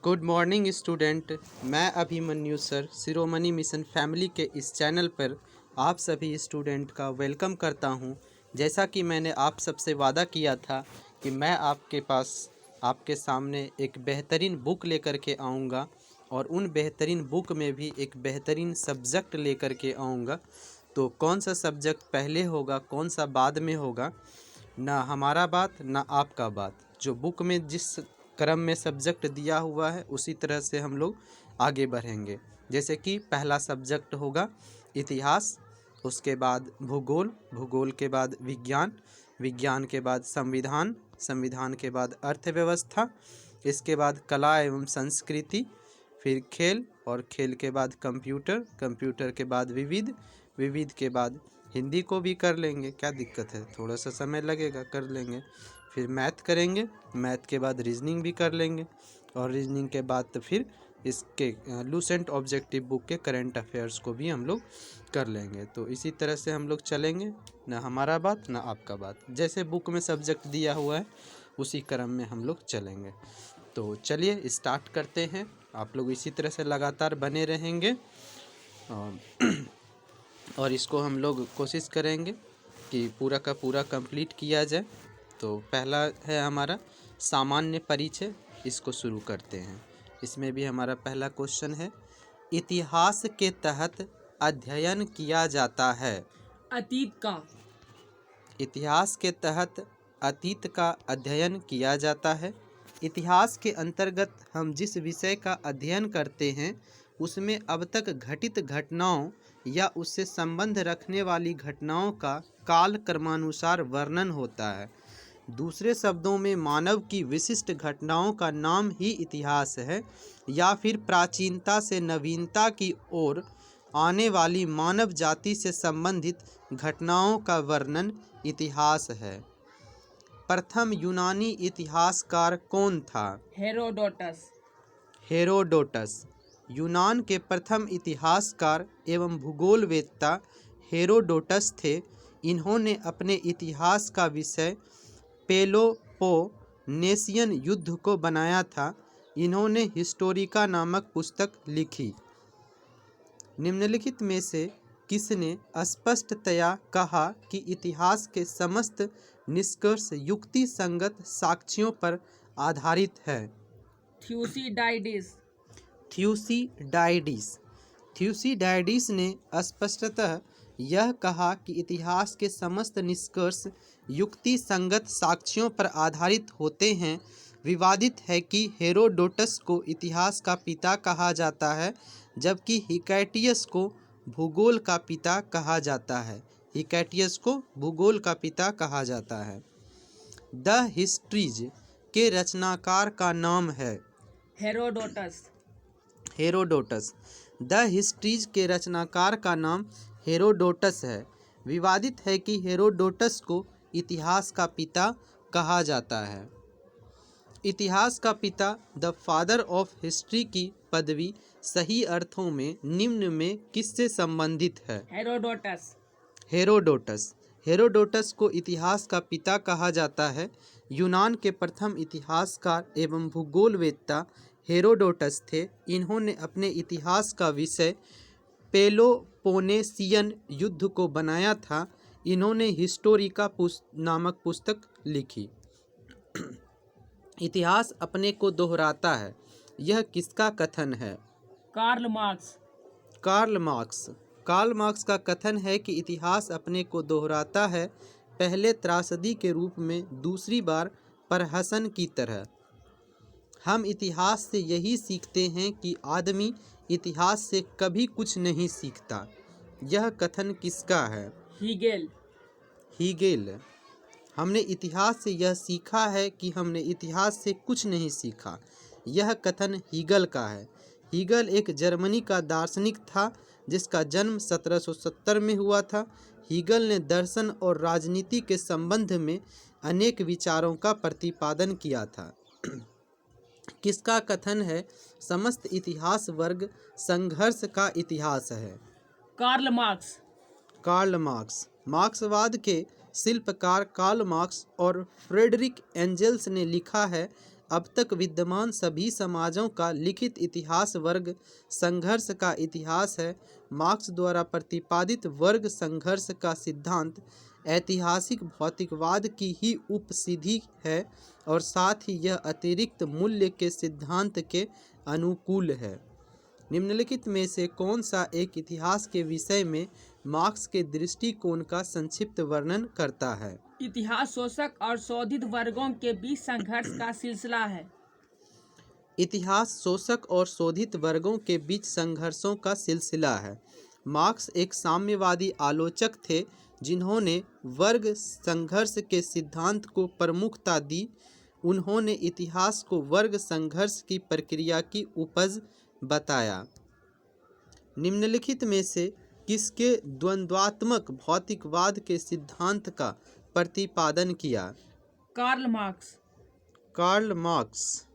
Good morning student. मैं Abhimanyu sir शिरोमणि mission family के इस चैनल पर आप सभी स्टूडेंट का वेलकम करता हूं। जैसा कि मैंने आप सबसे वादा किया था कि मैं आपके पास आपके सामने एक बेहतरीन बुक लेकर के आऊंगा और उन बेहतरीन बुक में भी एक बेहतरीन सब्जेक्ट लेकर के आऊंगा। तो कौन सा सब्जेक्ट पहले होगा, कौन सा बाद में होगा, ना हमारा बात ना आपका बात। जो बुक में जिस क्रम में सब्जेक्ट दिया हुआ है उसी तरह से हम लोग आगे बढ़ेंगे। जैसे कि पहला सब्जेक्ट होगा इतिहास, उसके बाद भूगोल, भूगोल के बाद विज्ञान, विज्ञान के बाद संविधान, संविधान के बाद अर्थव्यवस्था, इसके बाद कला एवं संस्कृति, फिर खेल, और खेल के बाद कंप्यूटर, कंप्यूटर के बाद विविध, विविध के बाद हिंदी को भी कर लेंगे, क्या दिक्कत है, थोड़ा सा समय लगेगा, कर लेंगे। फिर मैथ करेंगे, मैथ के बाद रीजनिंग भी कर लेंगे, और रीजनिंग के बाद तो फिर इसके लूसेंट ऑब्जेक्टिव बुक के करंट अफेयर्स को भी हम लोग कर लेंगे। तो इसी तरह से हम लोग चलेंगे, ना हमारा बात ना आपका बात। जैसे बुक में सब्जेक्ट दिया हुआ है उसी क्रम में हम लोग चलेंगे। तो चलिए स्टार्ट करते हैं। आप लोग इसी तरह से लगातार बने रहेंगे और इसको हम लोग कोशिश करेंगे कि पूरा का पूरा कंप्लीट किया जाए। तो पहला है हमारा सामान्य परिचय, इसको शुरू करते हैं। इसमें भी हमारा पहला क्वेश्चन है, इतिहास के तहत अध्ययन किया जाता है। अतीत का। इतिहास के तहत अतीत का अध्ययन किया जाता है। इतिहास के अंतर्गत हम जिस विषय का अध्ययन करते हैं उसमें अब तक घटित घटनाओं या उससे संबंध रखने वाली घटनाओं का काल क्रमानुसार वर्णन होता है। दूसरे शब्दों में मानव की विशिष्ट घटनाओं का नाम ही इतिहास है, या फिर प्राचीनता से नवीनता की ओर आने वाली मानव जाति से संबंधित घटनाओं का वर्णन इतिहास है। प्रथम यूनानी इतिहासकार कौन था? हेरोडोटस। हेरोडोटस। यूनान के प्रथम इतिहासकार एवं भूगोलवेत्ता हेरोडोटस थे। इन्होंने अपने इतिहास का विषय पेलोपोनेशियन युद्ध को बनाया था। इन्होंने हिस्टोरिका नामक पुस्तक लिखी। निम्नलिखित में से किसने स्पष्टतया कहा कि इतिहास के समस्त निष्कर्ष युक्ति संगत साक्ष्यों पर आधारित है? थ्यूसिडाइडिस। थ्यूसिडाइडिस। थ्यूसिडाइडिस ने स्पष्टतः यह कहा कि इतिहास के समस्त निष्कर्ष युक्ति संगत साक्ष्यों पर आधारित होते हैं। विवादित है कि हेरोडोटस को इतिहास का पिता कहा जाता है, जबकि हिकैटियस को भूगोल का पिता कहा जाता है। हिकैटियस को भूगोल का पिता कहा जाता है। द हिस्ट्रीज के रचनाकार का नाम है? हेरोडोटस। हेरोडोटस। द हिस्ट्रीज के रचनाकार का नाम हेरोडोटस है। विवादित है कि हेरोडोटस को इतिहास का पिता कहा जाता है। इतिहास का पिता, द फादर ऑफ हिस्ट्री की पदवी सही अर्थों में निम्न में किससे संबंधित है? हेरोडोटस। हेरोडोटस। हेरोडोटस को इतिहास का पिता कहा जाता है। यूनान के प्रथम इतिहासकार एवं भूगोलवेत्ता हेरोडोटस थे। इन्होंने अपने इतिहास का विषय पेलोपोनेशियन युद्ध को बनाया था। इन्होंने हिस्टोरिका नामक पुस्तक लिखी। इतिहास अपने को दोहराता है, यह किसका कथन है? Karl Marx. Karl Marx. Karl Marx का कथन है कि इतिहास अपने को दोहराता है, पहले त्रासदी के रूप में, दूसरी बार प्रहसन की तरह। हम इतिहास से यही सीखते हैं कि आदमी इतिहास से कभी कुछ नहीं सीखता। यह कथन किसका है? हीगेल। हीगेल। हमने इतिहास से यह सीखा है कि हमने इतिहास से कुछ नहीं सीखा। यह कथन हीगल का है। हीगल एक जर्मनी का दार्शनिक था जिसका जन्म 1770 में हुआ था। हीगल ने दर्शन और राजनीति के संबंध में अनेक विचारों का प्रतिपादन किया था। किसका कथन है समस्त इतिहास वर्ग संघर्ष का इतिहास है? Karl Marx. Karl Marx. मार्क्सवाद के शिल्पकार कार्ल मार्क्स और फ्रेडरिक एंजेल्स ने लिखा है, अब तक विद्यमान सभी समाजों का लिखित इतिहास वर्ग संघर्ष का इतिहास है। मार्क्स द्वारा प्रतिपादित वर्ग संघर्ष का सिद्धांत ऐतिहासिक भौतिकवाद की ही उपसिद्धि है और साथ ही यह अतिरिक्त मूल्य के सिद्धांत के अनुकूल है। निम्नलिखित में से कौन सा एक इतिहास के विषय में मार्क्स के दृष्टिकोण का संक्षिप्त वर्णन करता है? इतिहास शोषक और शोधित वर्गों के बीच संघर्ष का सिलसिला है। इतिहास शोषक और शोधित वर्गों के बीच संघर्षों का सिलसिला है। मार्क्स एक साम्यवादी आलोचक थे जिन्होंने वर्ग संघर्ष के सिद्धांत को प्रमुखता दी। उन्होंने इतिहास को वर्ग संघर्ष की प्रक्रिया की उपज बताया। निम्नलिखित में से किसके द्वंद्वात्मक भौतिकवाद के सिद्धांत का प्रतिपादन किया? Karl Marx. Karl Marx.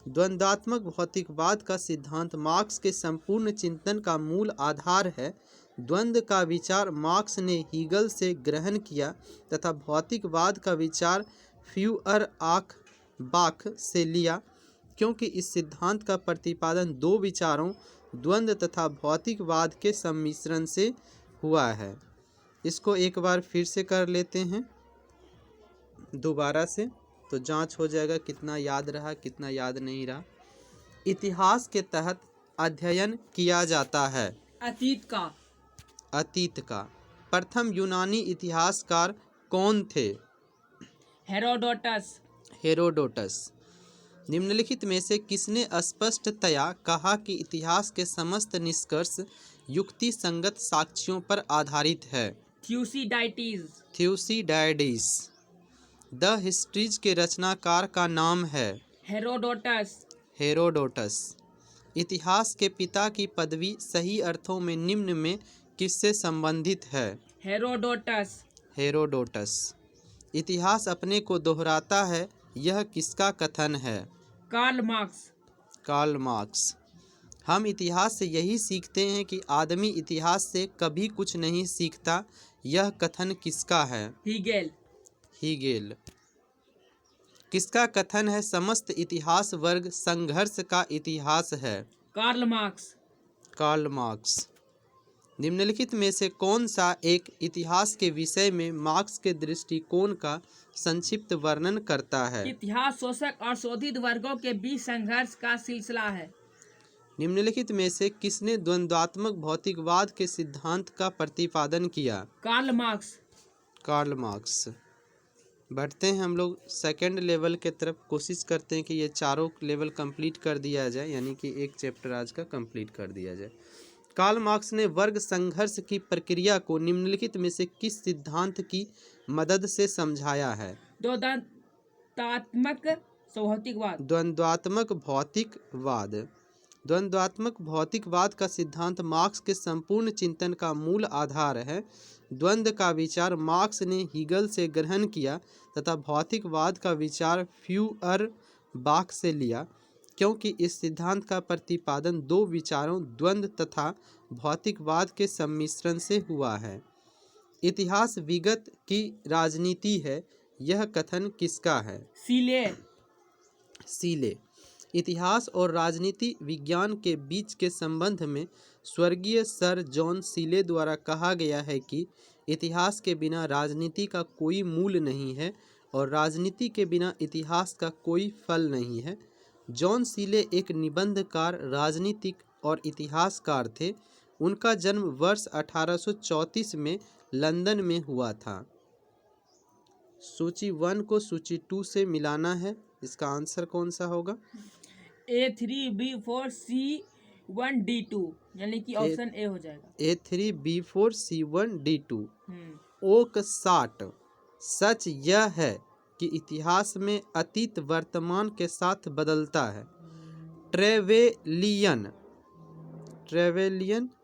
द्वंद्वात्मक भौतिकवाद का सिद्धांत मार्क्स के संपूर्ण चिंतन का मूल आधार है। द्वंद्व का विचार मार्क्स ने हीगल से ग्रहण किया तथा भौतिकवाद का विचार फ्यूअरबाख से लिया। क्योंकि इस सिद्धांत का प्रतिपादन दो विचारों द्वंद्व तथा भौतिकवाद के सम्मिश्रण से हुआ है। इसको एक बार फिर से कर लेते हैं दोबारा से, तो जांच हो जाएगा कितना याद रहा कितना याद नहीं रहा। इतिहास के तहत अध्ययन किया जाता है अतीत का। प्रथम यूनानी इतिहासकार कौन थे? हेरोडोटस। निम्नलिखित में से किसने स्पष्टतया कहा कि इतिहास के समस्त निष्कर्ष युक्ति संगत साक्ष्यों पर आधारित है? थ्यूसिडाइडिस। द हिस्ट्रीज के रचनाकार का नाम है? हेरोडोटस। इतिहास के पिता की पदवी सही अर्थों में निम्न में किससे संबंधित है? हेरोडोटस। इतिहास अपने को दोहराता है, यह किसका कथन है? Karl Marx. हम इतिहास से यही सीखते हैं कि आदमी इतिहास से कभी कुछ नहीं सीखता, यह कथन किसका है? हीगेल। किसका कथन है समस्त इतिहास वर्ग संघर्ष का इतिहास है? Karl Marx. निम्नलिखित में से कौन सा एक इतिहास के विषय में मार्क्स के दृष्टिकोण का संक्षिप्त वर्णन करता है? इतिहास शोषक और शोधित वर्गों के बीच संघर्ष का सिलसिला है। निम्नलिखित में से किसने द्वंद्वात्मक भौतिकवाद के सिद्धांत का प्रतिपादन किया? Karl Marx. बढ़ते हैं हम लोग सेकंड लेवल के तरफ। कोशिश करते हैं कि ये चारों लेवल कंप्लीट कर दिया जाए, यानी कि एक चैप्टर आज का कंप्लीट कर दिया जाए। कार्ल मार्क्स ने वर्ग संघर्ष की प्रक्रिया को निम्नलिखित में से किस सिद्धांत की मदद से समझाया है? द्वंद्वात्मक भौतिकवाद। द्वंद्वात्मक भौतिकवाद का सिद्धांत मार्क्स के संपूर्ण चिंतन का मूल आधार है। द्वंद्व का विचार मार्क्स ने हीगल से ग्रहण किया तथा भौतिकवाद का विचार फ्यूअरबाख से लिया। क्योंकि इस सिद्धांत का प्रतिपादन दो विचारों द्वंद्व तथा भौतिकवाद के सम्मिश्रण से हुआ है। इतिहास विगत की राजनीति है, यह कथन किसका है? सीले। इतिहास और राजनीति विज्ञान के बीच के संबंध में स्वर्गीय सर जॉन सीले द्वारा कहा गया है कि इतिहास के बिना राजनीति का कोई मूल नहीं है और राजनीति के बिना इतिहास का कोई फल नहीं है। जॉन सीले एक निबंधकार, राजनीतिक और इतिहासकार थे। उनका जन्म वर्ष 1834 में लंदन में हुआ था। सूची 1 को सूची 2 से मिलाना है। इसका आंसर कौन सा होगा? A3B4C1D2, यानी कि ऑप्शन ए हो जाएगा। A3B4C1D2। ओक साट। सच यह है कि इतिहास में अतीत वर्तमान के साथ बदलता है। ट्रेवेलियन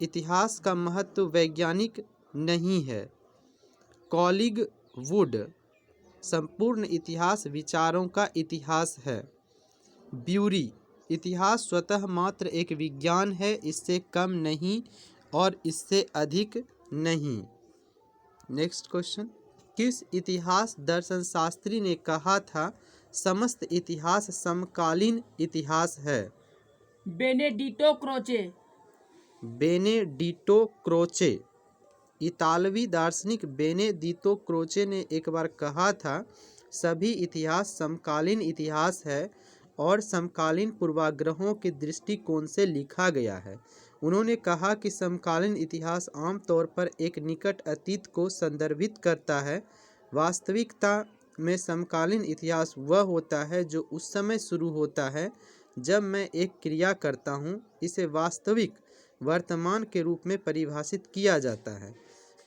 इतिहास का महत्व वैज्ञानिक नहीं है। कॉलिग वुड। संपूर्ण इतिहास विचारों का इतिहास है। ब्यूरी। इतिहास स्वतः मात्र एक विज्ञान है, इससे कम नहीं और इससे अधिक नहीं। Next question. किस इतिहास दर्शन शास्त्री ने कहा था समस्त इतिहास समकालीन इतिहास है। Benedetto Croce. Benedetto Croce. इतालवी दार्शनिक बेनेडिटो क्रोचे ने एक बार कहा था, सभी इतिहास समकालीन इतिहास है और समकालीन पूर्वाग्रहों के दृष्टिकोण से लिखा गया है। उन्होंने कहा कि समकालीन इतिहास आमतौर पर एक निकट अतीत को संदर्भित करता है। वास्तविकता में समकालीन इतिहास वह होता है जो उस समय शुरू होता है जब मैं एक क्रिया करता हूँ। इसे वास्तविक वर्तमान के रूप में परिभाषित किया जाता है।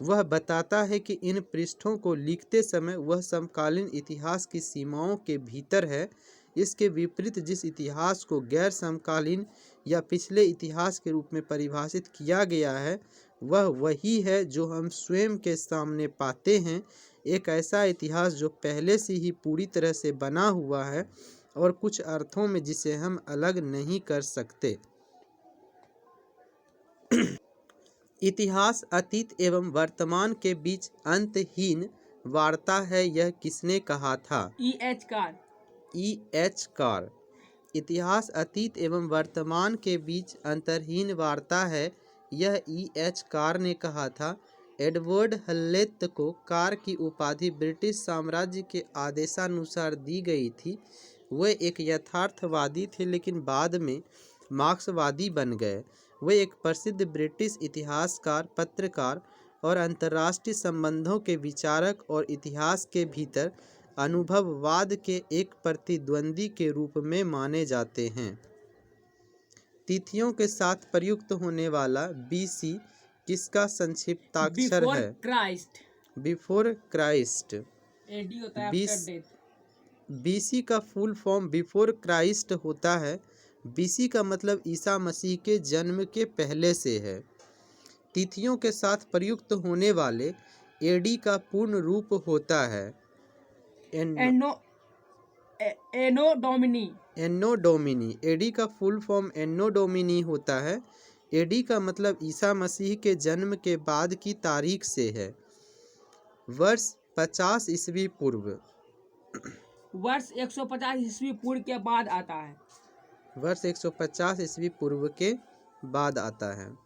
वह बताता है कि इन पृष्ठों को लिखते समय वह समकालीन इतिहास की सीमाओं के भीतर है। इसके विपरीत जिस इतिहास को गैर समकालीन या पिछले इतिहास के रूप में परिभाषित किया गया है, वह वही है जो हम स्वयं के सामने पाते हैं, एक ऐसा इतिहास जो पहले से ही पूरी तरह से बना हुआ है और कुछ अर्थों में जिसे हम अलग नहीं कर सकते। इतिहास अतीत एवं वर्तमान के बीच अंतहीन वार्ता है, यह किसने कहा था? E.H. कार। E.H. कार। इतिहास अतीत एवं वर्तमान के बीच अंतहीन वार्ता है, यह E.H. कार ने कहा था। एडवर्ड हलेट को कार की उपाधि ब्रिटिश साम्राज्य के आदेशानुसार दी गई थी। वे एक यथार्थवादी थे लेकिन बाद में मार्क्सवादी बन गए। वे एक प्रसिद्ध ब्रिटिश इतिहासकार, पत्रकार और अंतर्राष्ट्रीय संबंधों के विचारक और इतिहास के भीतर अनुभववाद के एक प्रतिद्वंदी के रूप में माने जाते हैं। तिथियों के साथ प्रयुक्त होने वाला BC किसका संक्षिप्ताक्षर बिफोर है? क्राइस्ट। Before Christ. AD होता है बीस- आफ्टर डेथ। BC का फुल फॉर्म बिफोर क्राइस्ट होता है। BC का मतलब ईसा मसीह के जन्म के पहले से है। तिथियों के साथ प्रयुक्त होने वाले AD का पूर्ण रूप होता है एनो डोमिनी। एन्नो डोमिनी। AD का फुल फॉर्म एन्नो डोमिनी होता है। AD का मतलब ईसा मसीह के जन्म के बाद की तारीख से है। वर्ष 50 ईस्वी पूर्व। वर्ष 150 ईस्वी पूर्व के बाद आता है। वर्ष 150 ईस्वी पूर्व के बाद आता है।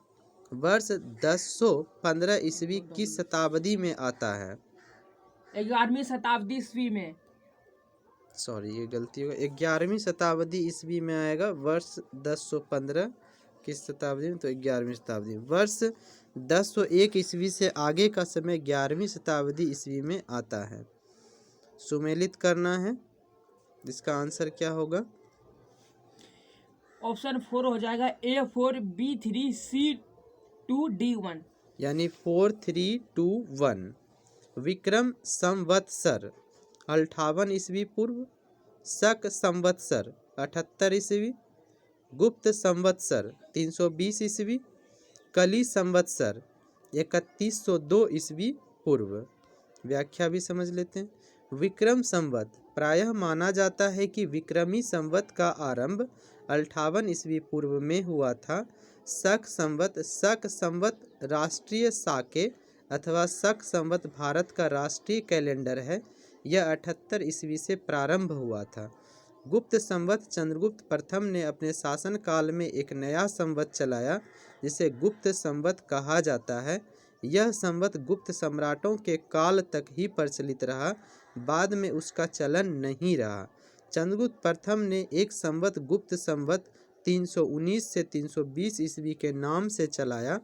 वर्ष 1015 ईस्वी किस शताब्दी में आता है? 11वीं शताब्दी ईस्वी में। सॉरी, ये गलती होगा। 11वीं शताब्दी ईस्वी में आएगा। वर्ष 1015 किस शताब्दी में? तो 11वीं शताब्दी। वर्ष 1001 ईस्वी से आगे का समय 11वीं शताब्दी ईस्वी में आता है। सुमेलित करना है। इसका आंसर क्या होगा? ऑप्शन 4 हो जाएगा A4 B3 C2 D1। यानी 4 3 2 1। विक्रम संवत्सर 58 ईस्वी पूर्व। शक संवत्सर 78 ईस्वी। गुप्त संवत्सर 320 ईस्वी। कली संवत्सर 3102 ईस्वी पूर्व। व्याख्या भी समझ लेते हैं। विक्रम संवत प्रायः माना जाता है कि विक्रमी संवत का आरंभ 58 ईस्वी पूर्व में हुआ था। शक संवत राष्ट्रीय साके अथवा शक संवत भारत का राष्ट्रीय कैलेंडर है। यह 78 ईस्वी से प्रारंभ हुआ था। गुप्त संवत चंद्रगुप्त प्रथम ने अपने शासनकाल में एक नया संवत चलाया जिसे गुप्त संवत कहा जाता है। यह संवत गुप्त सम्राटों के काल तक ही प्रचलित रहा, बाद में उसका चलन नहीं रहा। चंद्रगुप्त प्रथम ने एक संवत गुप्त संवत 319 से 320 ईस्वी के नाम से चलाया।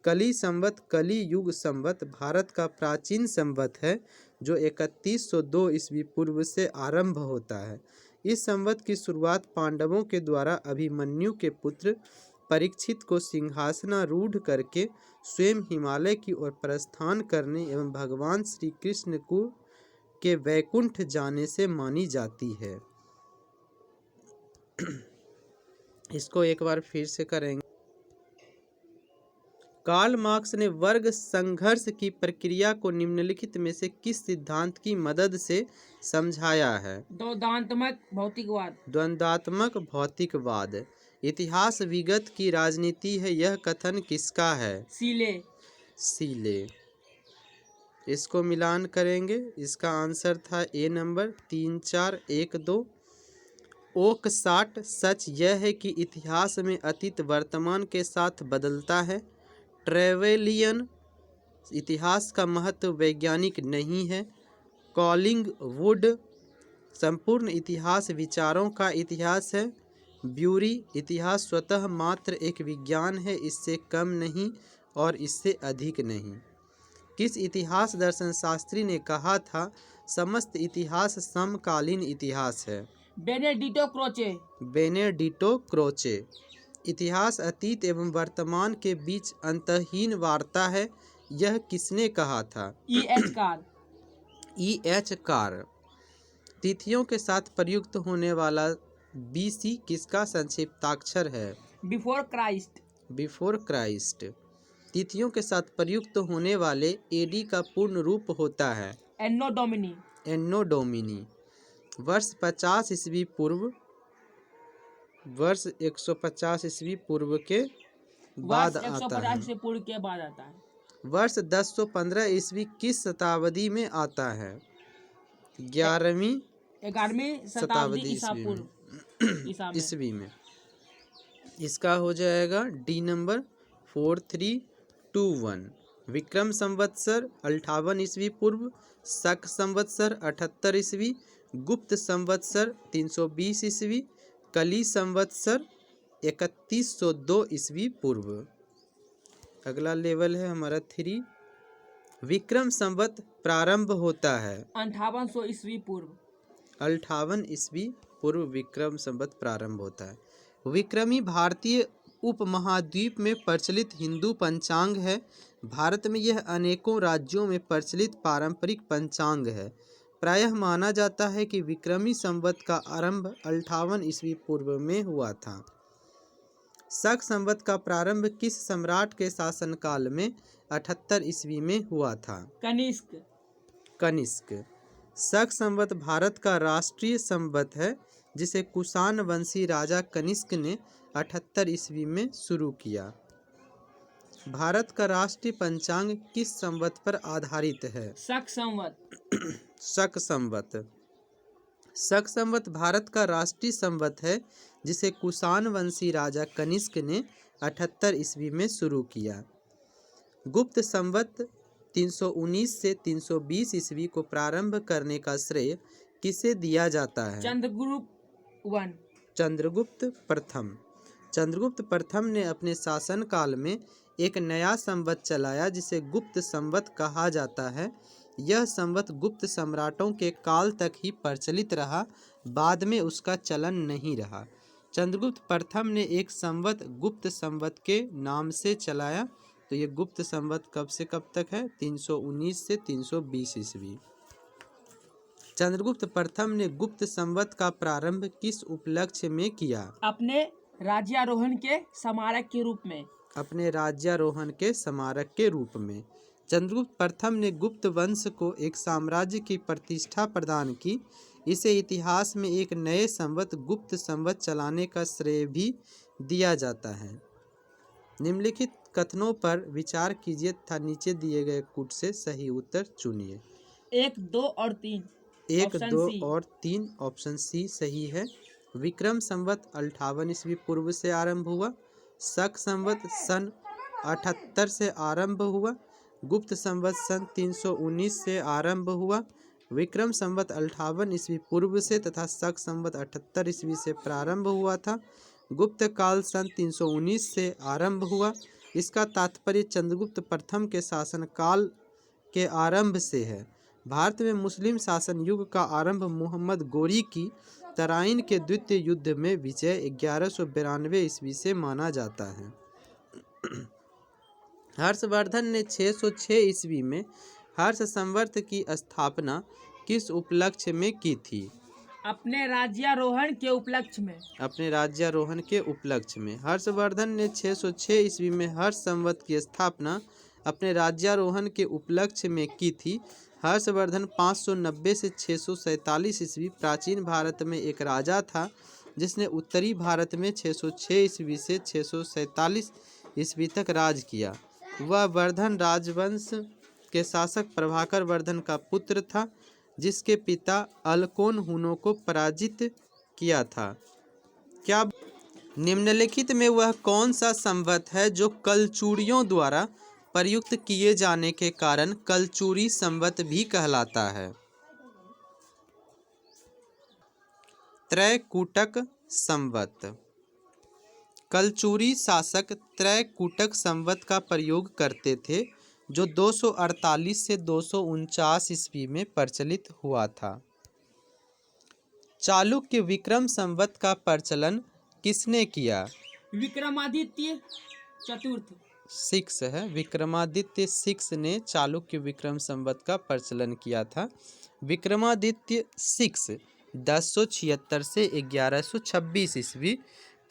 कली संवत कली युग संवत भारत का प्राचीन संवत है जो 3102 ईस्वी पूर्व से आरंभ होता है। इस संवत की शुरुआत पांडवों के द्वारा अभिमन्यु के पुत्र परीक्षित को सिंहासनारूढ़ करके स्वयं हिमालय की ओर प्रस्थान करने एवं भगवान श्री कृष्ण को के वैकुंठ जाने से मानी जाती है। इसको एक बार फिर से करेंगे। कार्ल मार्क्स ने वर्ग संघर्ष की प्रक्रिया को निम्नलिखित में से किस सिद्धांत की मदद से समझाया है? द्वंद्वात्मक भौतिकवाद। द्वंद्वात्मक भौतिकवाद। इतिहास विगत की राजनीति है, यह कथन किसका है? सीले। सीले। इसको मिलान करेंगे, इसका आंसर था ए नंबर 3 4 1 2। ओक 60 सच यह है कि इतिहास में अतीत वर्तमान के साथ बदलता है। ट्रेवेलियन इतिहास का महत्व वैज्ञानिक नहीं है। कॉलिंग वुड संपूर्ण इतिहास विचारों का इतिहास है। ब्यूरी इतिहास स्वतः मात्र एक विज्ञान है, इससे कम नहीं और इससे अधिक नहीं। किस इतिहास दर्शन शास्त्री ने कहा था समस्त इतिहास समकालीन इतिहास है? Benedetto Croce. बेनेडिटो क्रोचे इतिहास अतीत एवं वर्तमान के बीच अंतहीन वार्ता है, यह किसने कहा था? E.H. कार। E.H. कार तिथियों के साथ प्रयुक्त होने वाला BC किसका संक्षिप्ताक्षर है? Before Christ. बिफोर क्राइस्ट तिथियों के साथ प्रयुक्त होने वाले AD का पूर्ण रूप होता है एन्नो डोमिनी। एन्नो डोमिनी। वर्ष 50 ईस्वी पूर्व वर्ष 150 ईस्वी पूर्व के बाद वर्ष आता 150 है। से पूर्व के बाद आता है। वर्ष 1015 ईस्वी किस शताब्दी में आता है? 11वीं 11वीं शताब्दी ईसा ईस्वी पूर्व में ईसा में। ईस्वी में। इसका हो जाएगा डी नंबर 4321। विक्रम संवत्सर 58 ईस्वी पूर्व, शक संवत्सर 78 ईस्वी, गुप्त संवत्सर 320 ईस्वी, कली संवत्सर 3102 ईस्वी पूर्व। अगला लेवल है हमारा 3। विक्रम संवत प्रारंभ होता है 5800 ईस्वी पूर्व। 58 ईस्वी पूर्व विक्रम संवत प्रारंभ होता है। विक्रमी भारतीय उपमहाद्वीप में प्रचलित हिंदू पंचांग है। भारत में यह अनेकों राज्यों में प्रचलित पारंपरिक पंचांग है। प्रायः माना जाता है कि विक्रमी संवत का आरंभ 58 ईस्वी पूर्व में हुआ था। शक संवत का प्रारंभ किस सम्राट के शासनकाल में 78 ईस्वी में हुआ था? कनिष्क। कनिष्क। शक संवत भारत का राष्ट्रीय संवत है, जिसे कुषाण वंशी राजा कनिष्क ने 78 ईस्वी में शुरू किया। भारत का राष्ट्रीय पंचांग किस संवत पर आधारित है? शक संवत। शक संवत। शक संवत भारत का राष्ट्रीय संवत है, जिसे कुषाण वंशी राजा कनिष्क ने 78 ईस्वी में शुरू किया। गुप्त संवत 319 से 320 ईस्वी को प्रारंभ करने का श्रेय किसे दिया जाता है? चंद्रगुप्त वन। चंद्रगुप्त प्रथम। चंद्रगुप्त प्रथम ने अपने शासनकाल में एक नया संवत चलाया, जिसे गुप्त संवत कहा जाता है। यह संवत गुप्त सम्राटों के काल तक ही प्रचलित रहा, बाद में उसका चलन नहीं रहा। चंद्रगुप्त प्रथम ने एक संवत गुप्त संवत के नाम से चलाया। तो ये गुप्त संवत कब से कब तक है? 319 से 320 ईस्वी। चंद्रगुप्त प्रथम ने गुप्त संवत का प्रारंभ किस उपलक्ष्य में किया? अपने राज्यारोहण के स्मारक के रूप में। अपने राज्यारोहण के स्मारक के रूप में। चंद्रगुप्त प्रथम ने गुप्त वंश को एक साम्राज्य की प्रतिष्ठा प्रदान की। इसे इतिहास में एक नए संवत गुप्त संवत चलाने का श्रेय भी दिया जाता है। निम्नलिखित कथनों पर विचार कीजिए तथा नीचे दिए गए कूट से सही उत्तर चुनिए। 1, 2 और 3। 1, ऑप्शन 2 सी। और 3 ऑप्शन सी सही है। विक्रम संवत 58 ईस्वी पूर्व से आरंभ हुआ। शक संवत सन 78 से आरंभ हुआ। गुप्त संवत सन 319 से आरंभ हुआ। विक्रम संवत 58 ईस्वी पूर्व से तथा शक संवत 78 ईस्वी से प्रारंभ हुआ था। गुप्त काल सन 319 से आरंभ हुआ। इसका तात्पर्य चंद्रगुप्त प्रथम के शासनकाल के आरंभ से है। भारत में मुस्लिम शासन युग का आरंभ मोहम्मद गोरी की तराइन के द्वितीय युद्ध में विजय 1192 ईस्वी से माना जाता है। हर्षवर्धन ने 606 ईस्वी में हर्ष संवर्त की स्थापना किस उपलक्ष्य में की थी? अपने राज्यारोहण के उपलक्ष्य में। अपने राज्यारोहण के उपलक्ष्य में। हर्षवर्धन ने 606 ईस्वी में हर्ष संवत की स्थापना अपने राज्यारोहण के उपलक्ष्य में की थी। हर्षवर्धन 590 से 647 ईस्वी प्राचीन भारत में एक राजा था, जिसने उत्तरी भारत में 606 ईस्वी से 647 ईस्वी तक राज किया। वह वर्धन राजवंश के शासक प्रभाकर वर्धन का पुत्र था, जिसके पिता अलकोन हुनों को पराजित किया था। क्या निम्नलिखित में वह कौन सा संवत है जो कलचूरियों द्वारा प्रयुक्त किए जाने के कारण कलचूरी संवत भी कहलाता है? त्रैकूटक संवत। कलचूरी शासक त्रैकूटक संवत का प्रयोग करते थे, जो 248 से 249 ईस्वी में प्रचलित हुआ था। चालुक्य विक्रम संवत का प्रचलन किसने किया? विक्रमादित्य चतुर्थ। 6 है, विक्रमादित्य 6 ने चालुक्य विक्रम संवत का प्रचलन किया था। विक्रमादित्य 6 1076 से 1126 ईस्वी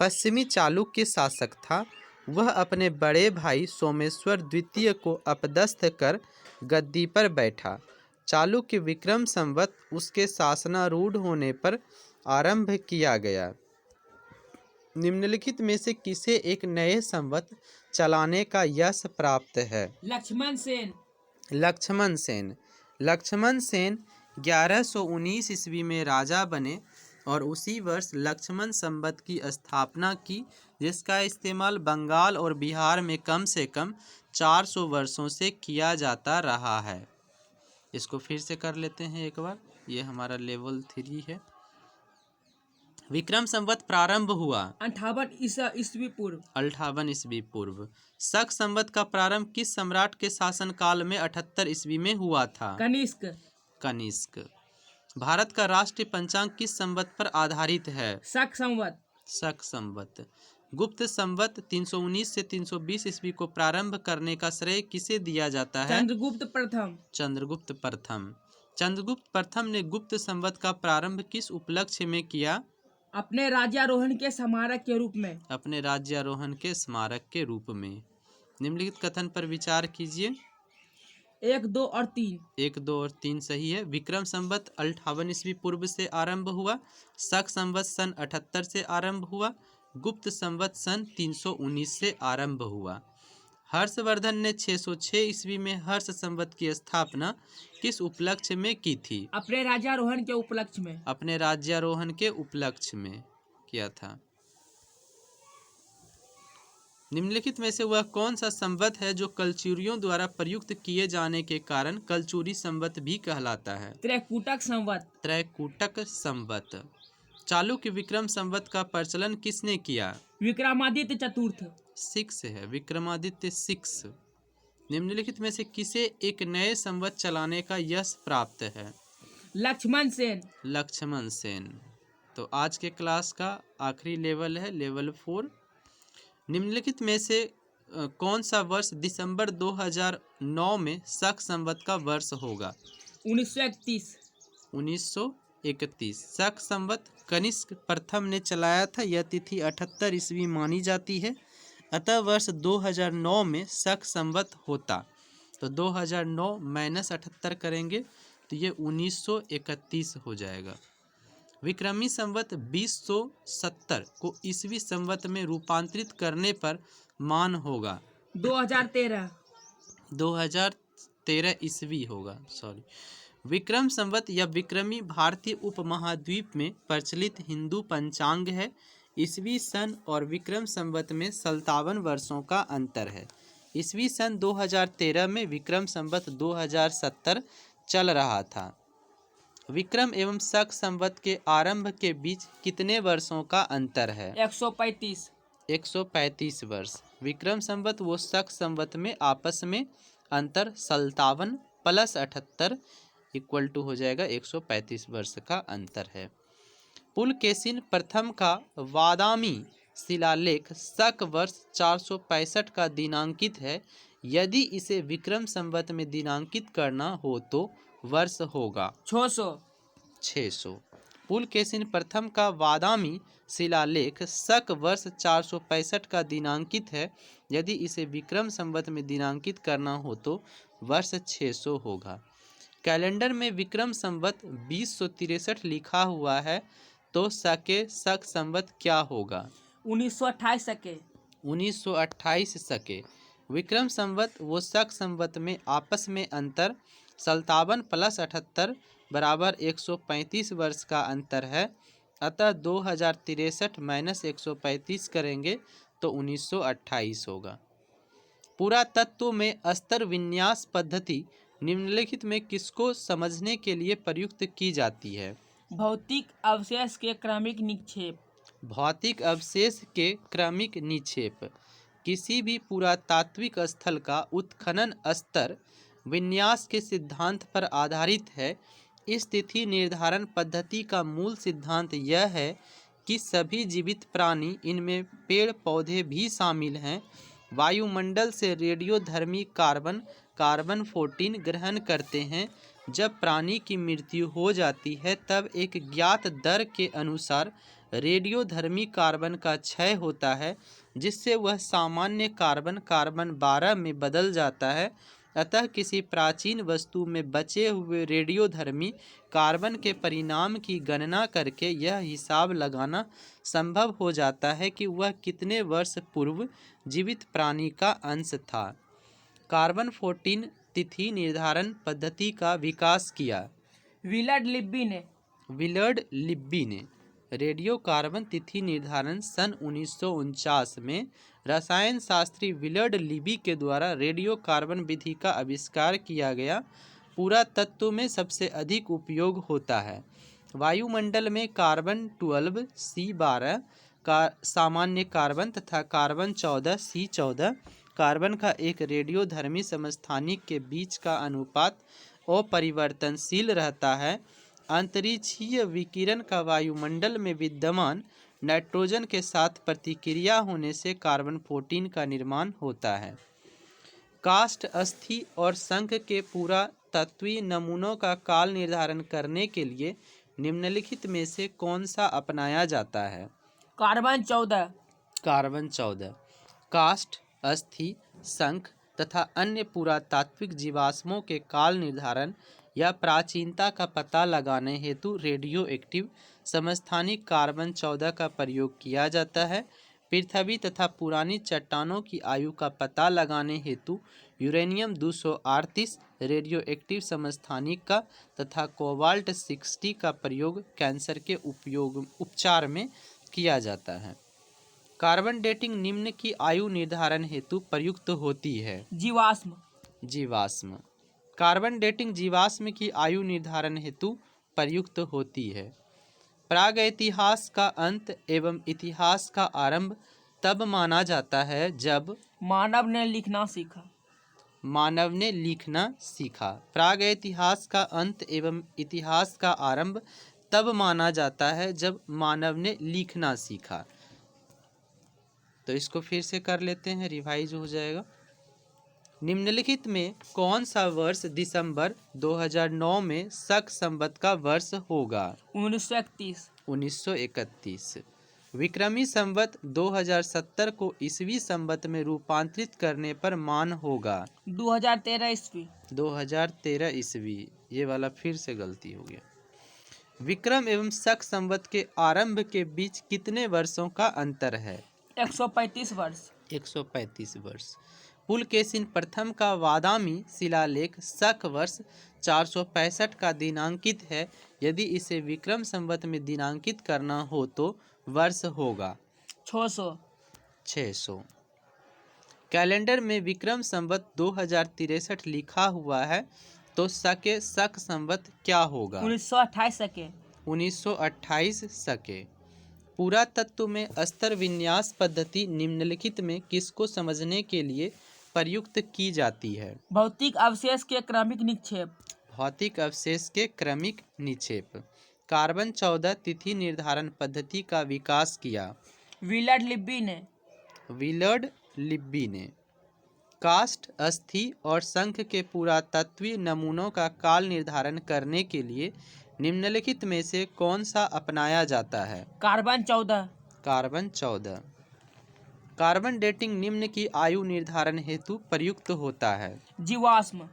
पश्चिमी चालुक्य शासक था। वह अपने बड़े भाई सोमेश्वर द्वितीय को अपदस्थ कर गद्दी पर बैठा। चालुक्य विक्रम संवत उसके शासनारूढ़ होने पर आरंभ किया गया। निम्नलिखित में से किसे एक नए संवत चलाने का यश प्राप्त है? लक्ष्मण सेन। लक्ष्मण सेन। लक्ष्मण सेन 1119 ईस्वी में राजा बने और उसी वर्ष लक्ष्मण संवत की स्थापना की, जिसका इस्तेमाल बंगाल और बिहार में कम से कम 400 वर्षों से किया जाता रहा है। इसको फिर से कर लेते हैं एक बार, ये हमारा लेवल 3 है। विक्रम संवत प्रारंभ हुआ 58 ईस्वी पूर्व। 58 ईस्वी पूर्व। शक संवत का प्रारंभ किस सम्राट के शासन काल में 78 ईस्वी में हुआ था? कनिष्क। कनिष्क। भारत का राष्ट्रीय पंचांग किस संवत पर आधारित है? शक संवत। शक संवत। गुप्त संवत 319 से 320 ईस्वी को प्रारंभ करने का श्रेय किसे दिया जाता है? चंद्रगुप्त प्रथम। चंद्रगुप्त प्रथम। चंद्रगुप्त प्रथम ने गुप्त संवत का प्रारंभ किस उपलक्ष्य में किया? अपने राज्यारोहण के स्मारक के रूप में। अपने राज्यारोहण के स्मारक के रूप में। निम्नलिखित कथन पर विचार कीजिए। 1, 2 और 3। 1, 2 और 3 सही है। विक्रम संवत 58 ईस्वी पूर्व से आरंभ हुआ। शक संवत सन 78 से आरंभ हुआ। गुप्त संवत सन 319 से आरंभ हुआ। हर्षवर्धन ने 606 ईस्वी में हर्ष संवत की स्थापना किस उपलक्ष्य में की थी? अपने राज्यारोहण के उपलक्ष्य में। अपने राज्यारोहण के उपलक्ष्य में किया था। निम्नलिखित में से वह कौन सा संवत है जो कलचूरियों द्वारा प्रयुक्त किए जाने के कारण कलचूरी संवत भी कहलाता है? त्रैकूटक संवत। त्रैकूटक संवत। चालुक्य विक्रम संवत का प्रचलन किसने किया? विक्रमादित्य चतुर्थ। 6 है, विक्रमादित्य 6। निम्नलिखित में से किसे एक नए संवत चलाने का यश प्राप्त है? लक्ष्मण सेन। लक्ष्मण सेन। तो आज के क्लास का आखिरी लेवल है, लेवल 4। निम्नलिखित में से कौन सा वर्ष दिसंबर 2009 में शक संवत का वर्ष होगा? 1931। 1931। शक संवत कनिष्क प्रथम ने चलाया था। यह तिथि 78 ईस्वी मानी जाती है। अतः वर्ष 2009 में शक संवत होता। तो 2009 माइनस 78 करेंगे तो ये 1931 हो जाएगा। विक्रमी संवत 2070 को ईस्वी संवत में रूपांतरित करने पर मान होगा 2013। 2013 ईस्वी होगा, सॉरी। विक्रम संवत या विक्रमी भारतीय उपमहाद्वीप में प्रचलित हिंदू पंचांग है। ईस्वी सन और विक्रम संवत में 57 वर्षों का अंतर है। ईस्वी सन 2013 में विक्रम संवत 2070 चल रहा था। विक्रम एवं शक संवत के आरंभ के बीच कितने वर्षों का अंतर है? 135। 135 वर्ष। विक्रम संवत व शक संवत में आपस में अंतर 57 प्लस 78 इक्वल टू हो जाएगा 135 वर्ष का अंतर है। पुलकेशिन प्रथम का वादामी शिलालेख शक वर्ष 465 का दिनांकित है। यदि इसे विक्रम संवत में दिनांकित करना हो तो वर्ष होगा 600। पुलकेशिन प्रथम का वादामी शिलालेख शक वर्ष 465 का दिनांकित है। यदि इसे विक्रम संवत में दिनांकित करना हो तो वर्ष 600 होगा। कैलेंडर में विक्रम संवत 2063 लिखा हुआ है, तो सके शक संवत क्या होगा? 1928 सके। 1928 सके। विक्रम संवत व शक संवत में आपस में अंतर 57 + 78 बराबर 135 वर्ष का अंतर है। अतः 2063 - 135 करेंगे तो 1928 होगा। पुरातत्व में स्तर विन्यास पद्धति निम्नलिखित में किसको समझने के लिए प्रयुक्त की जाती है? भौतिक अवशेष के क्रमिक निक्षेप। भौतिक अवशेष के क्रमिक निक्षेप किसी भी पुरातात्विक स्थल का उत्खनन स्तर विन्यास के सिद्धांत पर आधारित है। इस तिथि निर्धारण पद्धति का मूल सिद्धांत यह है कि सभी जीवित प्राणी, इनमें पेड़ पौधे भी शामिल हैं, वायुमंडल से रेडियोधर्मी कार्बन 14 ग्रहण करते हैं। जब प्राणी की मृत्यु हो जाती है तब एक ज्ञात दर के अनुसार रेडियोधर्मी कार्बन का क्षय होता है, जिससे वह सामान्य कार्बन 12 में बदल जाता है। अतः किसी प्राचीन वस्तु में बचे हुए रेडियोधर्मी कार्बन के परिणाम की गणना करके यह हिसाब लगाना संभव हो जाता है कि वह कितने वर्ष पूर्व जीवित प्राणी का अंश था। कार्बन 14 तिथि निर्धारण पद्धति का विकास किया। विलर्ड लिब्बी ने। विलर्ड लिब्बी ने रेडियो कार्बन तिथि निर्धारण सन 1949 में रसायन शास्त्री विलर्ड लिब्बी के द्वारा रेडियो कार्बन विधि का आविष्कार किया गया। पुरातत्व में सबसे अधिक उपयोग होता है। वायुमंडल में कार्बन 12 C12 का सामान्य कार्बन तथा कार्बन 14 C14 कार्बन का एक रेडियोधर्मी समस्थानिक के बीच का अनुपात अपरिवर्तनशील रहता है। अंतरिक्षीय विकिरण का वायुमंडल में विद्यमान नाइट्रोजन के साथ प्रतिक्रिया होने से कार्बन 14 का निर्माण होता है। काष्ठ, अस्थि और शंख के पुरातत्वीय नमूनों का काल निर्धारण करने के लिए निम्नलिखित में से कौन सा अपनाया जाता है? कार्बन 14। कार्बन 14 काष्ठ, अस्थि, शंख तथा अन्य पुरातात्विक जीवाश्मों के काल निर्धारण या प्राचीनता का पता लगाने हेतु रेडियो एक्टिव समस्थानिक कार्बन 14 का प्रयोग किया जाता है। पृथ्वी तथा पुरानी चट्टानों की आयु का पता लगाने हेतु यूरेनियम 238 रेडियो एक्टिव समस्थानिक का तथा कोबाल्ट 60 का प्रयोग कैंसर के उपचार में किया जाता है। कार्बन डेटिंग निम्न की आयु निर्धारण हेतु प्रयुक्त होती है। जीवाश्म कार्बन डेटिंग जीवाश्म की आयु निर्धारण हेतु प्रयुक्त होती है। प्रागैतिहास का अंत एवं इतिहास का आरंभ तब माना जाता है जब मानव ने लिखना सीखा। प्रागैतिहास का अंत एवं इतिहास का आरंभ तब माना जाता है जब मानव ने लिखना सीखा। तो इसको फिर से कर लेते हैं, रिवाइज हो जाएगा। निम्नलिखित में कौन सा वर्ष दिसंबर 2009 में शक संवत का वर्ष होगा? 1931। विक्रमी संवत 2070 को ईसवी संवत में रूपांतरित करने पर मान होगा 2013 ईस्वी। ये वाला फिर से गलती हो गया। विक्रम एवं शक संवत के आरंभ के बीच कितने वर्षों का अंतर है? 135 वर्ष। 135 वर्ष। पुलकेशिन प्रथम का वादामी शिलालेख शक वर्ष 465 का दिनांकित है। यदि इसे विक्रम संवत में दिनांकित करना हो तो वर्ष होगा 600। कैलेंडर में विक्रम संवत 2063 लिखा हुआ है तो शक संवत क्या होगा? 1928 शके। पुरातत्व में स्तर विन्यास पद्धति निम्नलिखित में किसको समझने के लिए प्रयुक्त की जाती है? भौतिक अवशेष के क्रमिक निक्षेप। भौतिक अवशेष के क्रमिक निक्षेप। कार्बन 14 तिथि निर्धारण पद्धति का विकास किया विलर्ड लिब्बी ने। काष्ठ, अस्थि और शंख के पुरातत्वीय नमूनों का काल निर्धारण करने के लिए निम्नलिखित में से कौन सा अपनाया जाता है? कार्बन 14। कार्बन डेटिंग निम्न की आयु निर्धारण हेतु प्रयुक्त होता है। जीवाश्म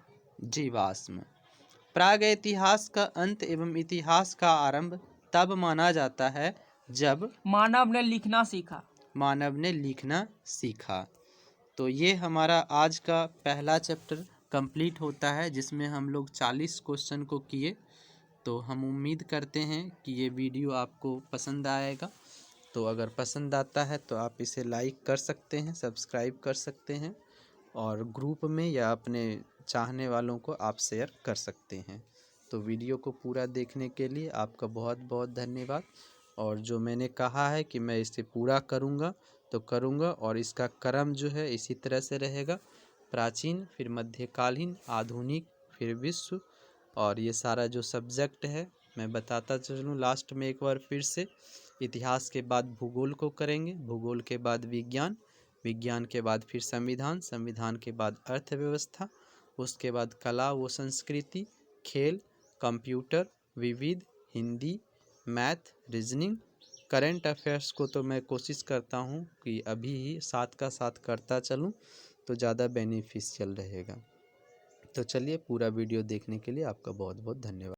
प्रागैतिहास का अंत एवं इतिहास का आरंभ तब माना जाता है जब मानव ने लिखना सीखा। तो ये हमारा आज का पहला चैप्टर कंप्लीट होता है, जिसमें हम लोग 40 क्वेश्चन को किए। तो हम उम्मीद करते हैं कि ये वीडियो आपको पसंद आएगा। तो अगर पसंद आता है तो आप इसे लाइक कर सकते हैं, सब्सक्राइब कर सकते हैं और ग्रुप में या अपने चाहने वालों को आप शेयर कर सकते हैं। तो वीडियो को पूरा देखने के लिए आपका बहुत बहुत धन्यवाद। और जो मैंने कहा है कि मैं इसे पूरा करूँगा तो करूँगा, और इसका क्रम जो है इसी तरह से रहेगा, प्राचीन, फिर मध्यकालीन, आधुनिक, फिर विश्व। और ये सारा जो सब्जेक्ट है मैं बताता चलूँ लास्ट में एक बार फिर से। इतिहास के बाद भूगोल को करेंगे, भूगोल के बाद विज्ञान, विज्ञान के बाद फिर संविधान, संविधान के बाद अर्थव्यवस्था, उसके बाद कला व संस्कृति, खेल, कंप्यूटर, विविध, Hindi, math, reasoning. Current affairs को तो मैं कोशिश करता हूँ कि अभी ही साथ का साथ करता चलूँ तो ज़्यादा बेनिफिशियल रहेगा। तो चलिए, पूरा वीडियो देखने के लिए आपका बहुत बहुत धन्यवाद।